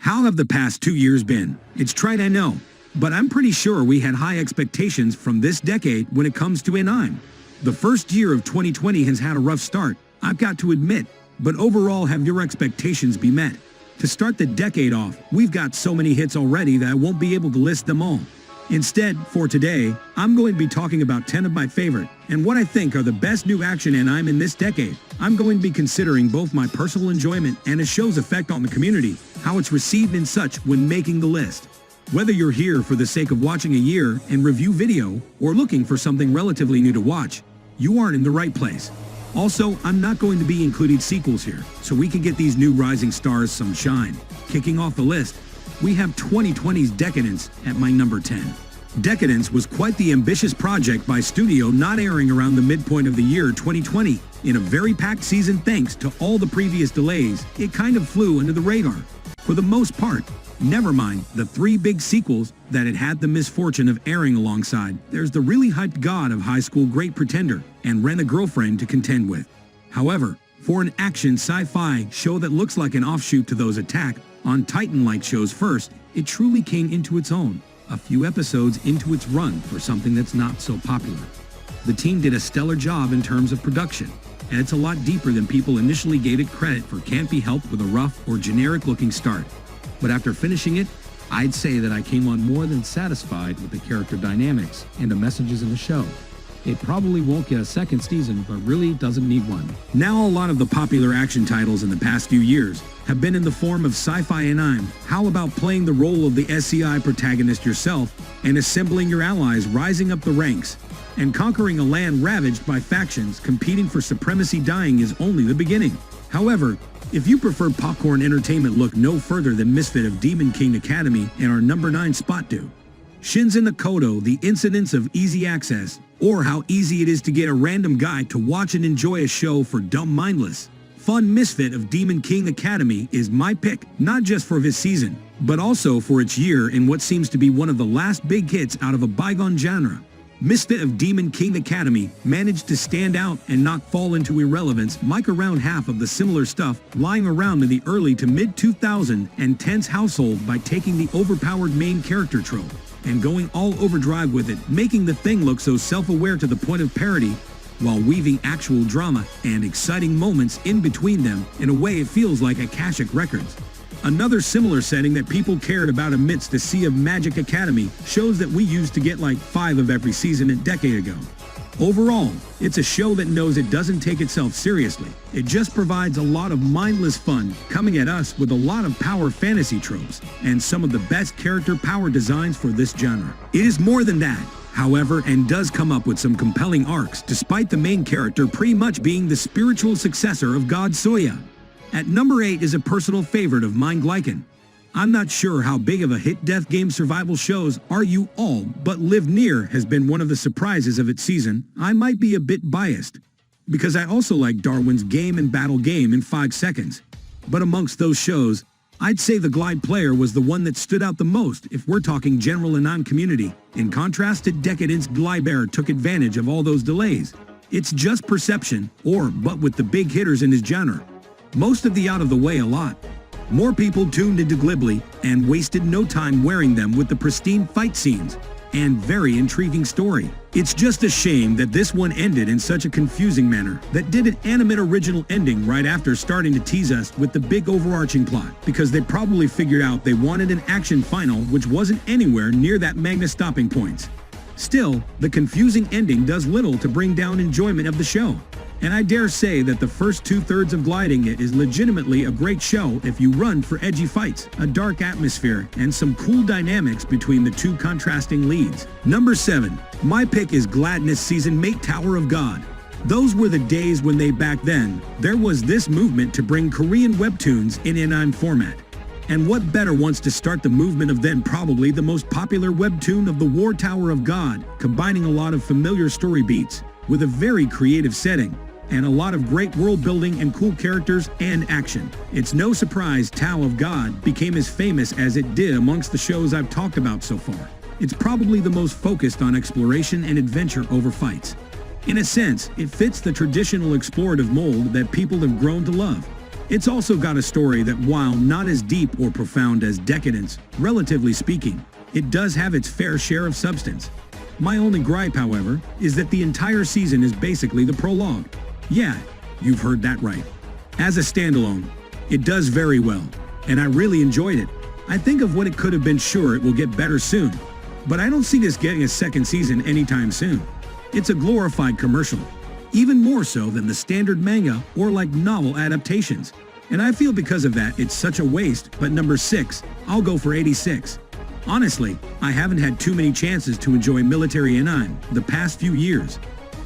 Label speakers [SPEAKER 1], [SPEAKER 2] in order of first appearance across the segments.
[SPEAKER 1] How have the past 2 years been? It's trite, I know, but I'm pretty sure we had high expectations from this decade when it comes to anime. The first year of 2020 has had a rough start, I've got to admit, but overall have your expectations been met? To start the decade off, we've got so many hits already that I won't be able to list them all. Instead, for today, I'm going to be talking about 10 of my favorite and what I think are the best new action anime in this decade. I'm going to be considering both my personal enjoyment and a show's effect on the community, how it's received and such when making the list. Whether you're here for the sake of watching a year and review video or looking for something relatively new to watch, you aren't in the right place. Also, I'm not going to be including sequels here, so we can get these new rising stars some shine. Kicking off the list, we have 2020's Decadence at my number 10. Decadence was quite the ambitious project by studio, not airing around the midpoint of the year 2020. In a very packed season thanks to all the previous delays, it kind of flew under the radar. For the most part, never mind the 3 big sequels that it had the misfortune of airing alongside. There's the really hyped god of high school Great Pretender and Rent a Girlfriend to contend with. However, for an action sci-fi show that looks like an offshoot to those Attack on Titan-like shows first, it truly came into its own, a few episodes into its run for something that's not so popular. The team did a stellar job in terms of production, and it's a lot deeper than people initially gave it credit for. Can't be helped with a rough or generic-looking start. But after finishing it, I'd say that I came on more than satisfied with the character dynamics and the messages in the show. It probably won't get a second season, but really doesn't need one. Now a lot of the popular action titles in the past few years have been in the form of sci-fi anime. How about playing the role of the SCI protagonist yourself and assembling your allies, rising up the ranks, and conquering a land ravaged by factions competing for supremacy? Dying is only the beginning. However, if you prefer popcorn entertainment, look no further than Misfit of Demon King Academy and our number 9 spot do. Shinzen no Kodo, the incidence of easy access, or how easy it is to get a random guy to watch and enjoy a show for dumb mindless. Fun Misfit of Demon King Academy is my pick, not just for this season, but also for its year in what seems to be one of the last big hits out of a bygone genre. Misfit of Demon King Academy managed to stand out and not fall into irrelevance, like around half of the similar stuff lying around in the early to mid-2010s household by taking the overpowered main character trope and going all overdrive with it, making the thing look so self-aware to the point of parody, while weaving actual drama and exciting moments in between them in a way it feels like Akashic Records. Another similar setting that people cared about amidst the Sea of Magic Academy, shows that we used to get like 5 of every season a decade ago. Overall, it's a show that knows it doesn't take itself seriously. It just provides a lot of mindless fun, coming at us with a lot of power fantasy tropes and some of the best character power designs for this genre. It is more than that, however, and does come up with some compelling arcs, despite the main character pretty much being the spiritual successor of God Soya. At number 8 is a personal favorite of mine, Glycan. I'm not sure how big of a hit death game survival shows are you all, but Live Near has been one of the surprises of its season. I might be a bit biased, because I also like Darwin's Game and Battle Game in 5 seconds. But amongst those shows, I'd say the Glide Player was the one that stood out the most if we're talking general anime community. In contrast to Decadence, Glide Bear took advantage of all those delays. It's just perception, but with the big hitters in his genre. Most of the out of the way a lot. More people tuned into Ghibli and wasted no time wearing them with the pristine fight scenes and very intriguing story. It's just a shame that this one ended in such a confusing manner that did an animate original ending right after starting to tease us with the big overarching plot, because they probably figured out they wanted an action final which wasn't anywhere near that magna stopping points. Still, the confusing ending does little to bring down enjoyment of the show. And I dare say that the first 2/3 of Gliding It is legitimately a great show if you run for edgy fights, a dark atmosphere, and some cool dynamics between the two contrasting leads. Number 7. My pick is Gladness Season Mate Tower of God. Those were the days when back then, there was this movement to bring Korean webtoons in anime format. And what better wants to start the movement of then probably the most popular webtoon of the War Tower of God, combining a lot of familiar story beats with a very creative setting and a lot of great world building and cool characters and action. It's no surprise Tower of God became as famous as it did amongst the shows I've talked about so far. It's probably the most focused on exploration and adventure over fights. In a sense, it fits the traditional explorative mold that people have grown to love. It's also got a story that, while not as deep or profound as Decadence, relatively speaking, it does have its fair share of substance. My only gripe, however, is that the entire season is basically the prologue. Yeah, you've heard that right. As a standalone, it does very well, and I really enjoyed it. I think of what it could have been, sure it will get better soon, but I don't see this getting a second season anytime soon. It's a glorified commercial, even more so than the standard manga or like novel adaptations. And I feel because of that it's such a waste, but number 6, I'll go for 86. Honestly, I haven't had too many chances to enjoy military anime the past few years.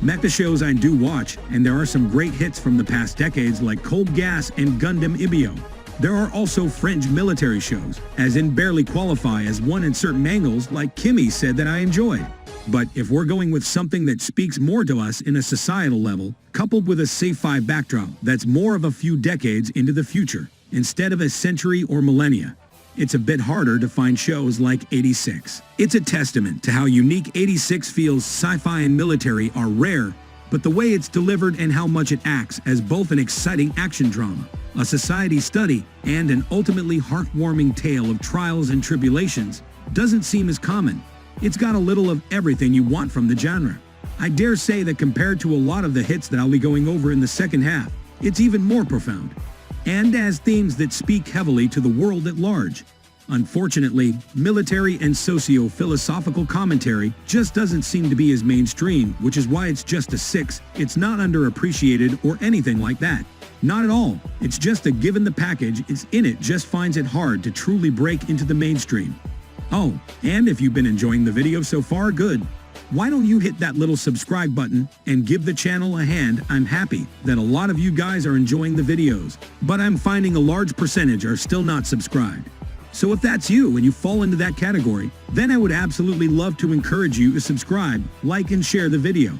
[SPEAKER 1] Mecha shows I do watch, and there are some great hits from the past decades like Cold Gas and Gundam Ibio. There are also fringe military shows, as in barely qualify as one in certain angles like Kimmy said that I enjoyed. But if we're going with something that speaks more to us in a societal level, coupled with a sci-fi backdrop that's more of a few decades into the future, instead of a century or millennia, it's a bit harder to find shows like 86. It's a testament to how unique 86 feels. Sci-fi and military are rare, but the way it's delivered and how much it acts as both an exciting action drama, a society study, and an ultimately heartwarming tale of trials and tribulations doesn't seem as common. It's got a little of everything you want from the genre. I dare say that compared to a lot of the hits that I'll be going over in the second half, it's even more profound, and has themes that speak heavily to the world at large. Unfortunately, military and socio-philosophical commentary just doesn't seem to be as mainstream, which is why it's just a 6. It's not underappreciated or anything like that. Not at all. It's just that given the package it's in, it just finds it hard to truly break into the mainstream. Oh, and if you've been enjoying the video so far, good. Why don't you hit that little subscribe button and give the channel a hand? I'm happy that a lot of you guys are enjoying the videos, but I'm finding a large percentage are still not subscribed. So if that's you and you fall into that category, then I would absolutely love to encourage you to subscribe, like, and share the video.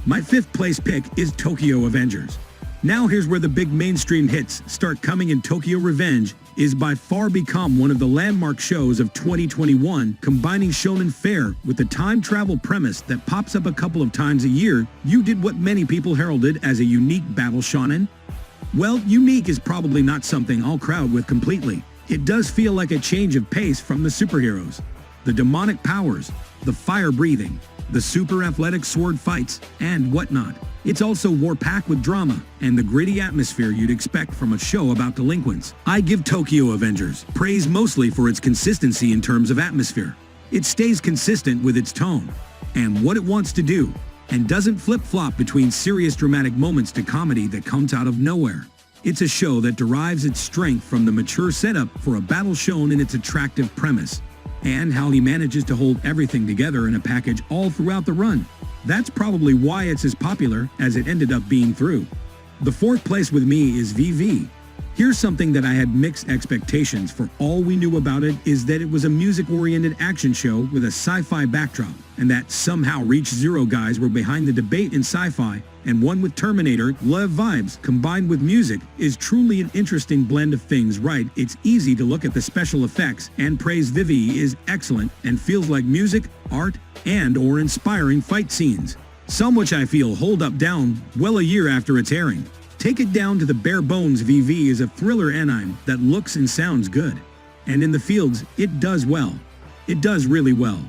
[SPEAKER 1] My 5th place pick is Tokyo Avengers. Now here's where the big mainstream hits start coming in. Tokyo Revenge is by far become one of the landmark shows of 2021, combining shonen fare with the time travel premise that pops up a couple of times a year. You did what many people heralded as a unique battle shonen. Well, unique is probably not something I'll crowd with completely. It does feel like a change of pace from the superheroes, the demonic powers, the fire breathing, the super athletic sword fights, and whatnot. It's also war-packed with drama and the gritty atmosphere you'd expect from a show about delinquents. I give Tokyo Avengers praise mostly for its consistency in terms of atmosphere. It stays consistent with its tone and what it wants to do, and doesn't flip-flop between serious dramatic moments to comedy that comes out of nowhere. It's a show that derives its strength from the mature setup for a battle shown in its attractive premise, and how he manages to hold everything together in a package all throughout the run. That's probably why it's as popular as it ended up being through. The 4th place with me is VV. Here's something that I had mixed expectations for. All we knew about it is that it was a music-oriented action show with a sci-fi backdrop, and that somehow Reach Zero guys were behind the debate in sci-fi, and one with Terminator love vibes combined with music is truly an interesting blend of things. Right, it's easy to look at the special effects and praise Vivi is excellent and feels like music, art, and or inspiring fight scenes, some which I feel hold up down well a year after its airing. Take it down to the bare bones, VV is a thriller anime that looks and sounds good, and in the fields it does well. It does really well.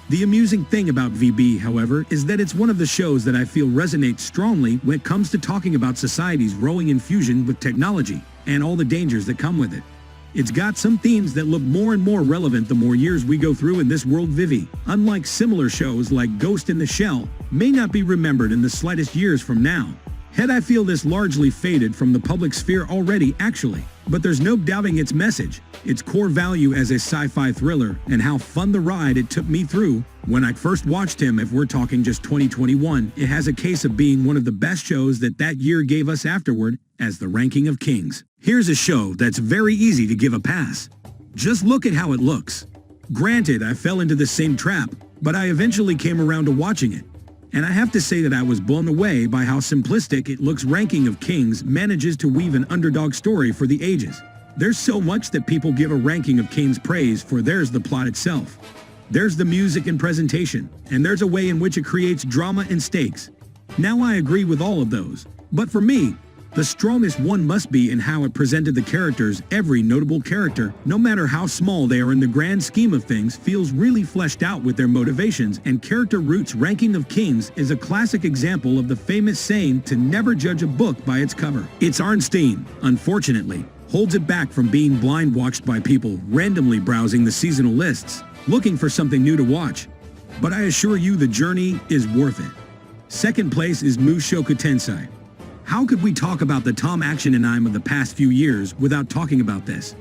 [SPEAKER 1] The amusing thing about VB, however, is that it's one of the shows that I feel resonates strongly when it comes to talking about society's growing infusion with technology and all the dangers that come with it. It's got some themes that look more and more relevant the more years we go through in this world. Vivi, unlike similar shows like Ghost in the Shell, may not be remembered in the slightest years from now. Had I feel this largely faded from the public sphere already, actually, but there's no doubting its message, its core value as a sci-fi thriller, and how fun the ride it took me through when I first watched him. If we're talking just 2021, it has a case of being one of the best shows that year gave us afterward as the ranking of kings. Here's a show that's very easy to give a pass. Just look at how it looks. Granted, I fell into the same trap, but I eventually came around to watching it. And I have to say that I was blown away by how simplistic it looks. Ranking of Kings manages to weave an underdog story for the ages. There's so much that people give a Ranking of Kings praise for. There's the plot itself, there's the music and presentation, and there's a way in which it creates drama and stakes. Now I agree with all of those, but for me, The strongest one must be in how it presented the characters. Every notable character, no matter how small they are in the grand scheme of things, feels really fleshed out with their motivations and character roots. Ranking of Kings is a classic example of the famous saying to never judge a book by its cover. Its Arnstein, unfortunately, holds it back from being blind-watched by people randomly browsing the seasonal lists, looking for something new to watch. But I assure you the journey is worth it. Second place is Mushoku Tensei. How could we talk about the Tom action anime of the past few years without talking about this?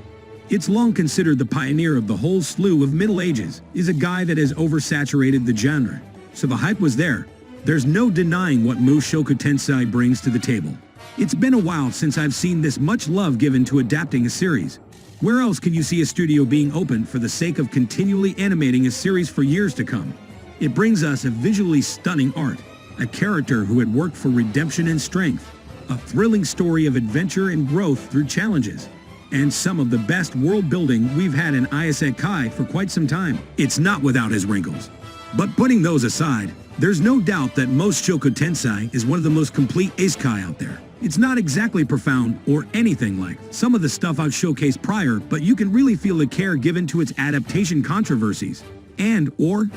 [SPEAKER 1] It's long considered the pioneer of the whole slew of Middle Ages, is a guy that has oversaturated the genre. So the hype was there. There's no denying what Mushoku Tensei brings to the table. It's been a while since I've seen this much love given to adapting a series. Where else can you see a studio being opened for the sake of continually animating a series for years to come? It brings us a visually stunning art, a character who had worked for redemption and strength, a thrilling story of adventure and growth through challenges, and some of the best world building we've had in isekai for quite some time. It's not without his wrinkles. But putting those aside, there's no doubt that Mushoku Tensei is one of the most complete isekai out there. It's not exactly profound or anything like some of the stuff I've showcased prior, but you can really feel the care given to its adaptation controversies.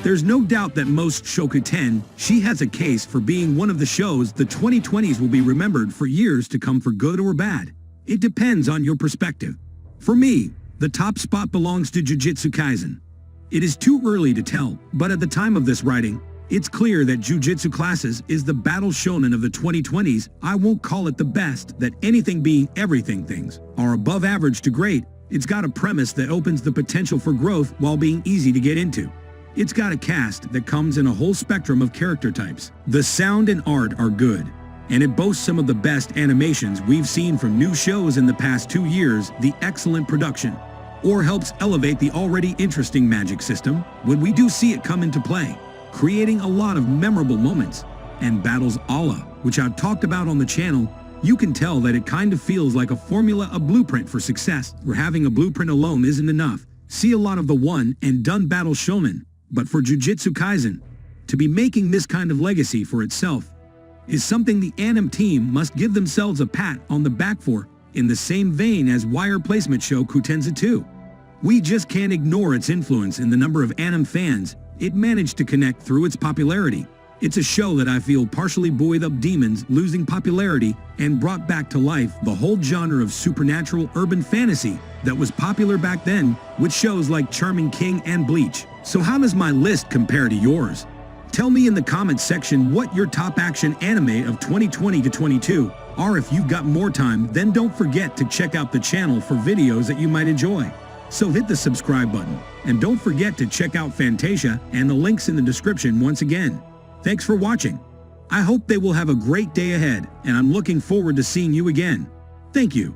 [SPEAKER 1] There's no doubt that Mushoku Ten, she has a case for being one of the shows the 2020s will be remembered for years to come for good or bad. It depends on your perspective. For me, the top spot belongs to Jujutsu Kaisen. It is too early to tell, but at the time of this writing, it's clear that Jujutsu Classes is the battle shonen of the 2020s. I won't call it the best, that anything being everything things are above average to great. It's got a premise that opens the potential for growth while being easy to get into. It's got a cast that comes in a whole spectrum of character types. The sound and art are good, and it boasts some of the best animations we've seen from new shows in the past 2 years. The excellent production helps elevate the already interesting magic system when we do see it come into play, creating a lot of memorable moments. And battles Allah, which I've talked about on the channel, you can tell that it kind of feels like a formula, a blueprint for success, where having a blueprint alone isn't enough. See a lot of the one and done battle shonen, but for Jujutsu Kaisen to be making this kind of legacy for itself is something the anime team must give themselves a pat on the back for, in the same vein as wire placement show Kutenza 2. We just can't ignore its influence in the number of anime fans it managed to connect through its popularity. It's a show that I feel partially buoyed up demons losing popularity and brought back to life the whole genre of supernatural urban fantasy that was popular back then with shows like Charming King and Bleach. So how does my list compare to yours? Tell me in the comments section what your top action anime of 2020 to 22 are. If you've got more time, then don't forget to check out the channel for videos that you might enjoy. So hit the subscribe button, and don't forget to check out Fantasia and the links in the description once again. Thanks for watching. I hope they will have a great day ahead, and I'm looking forward to seeing you again. Thank you.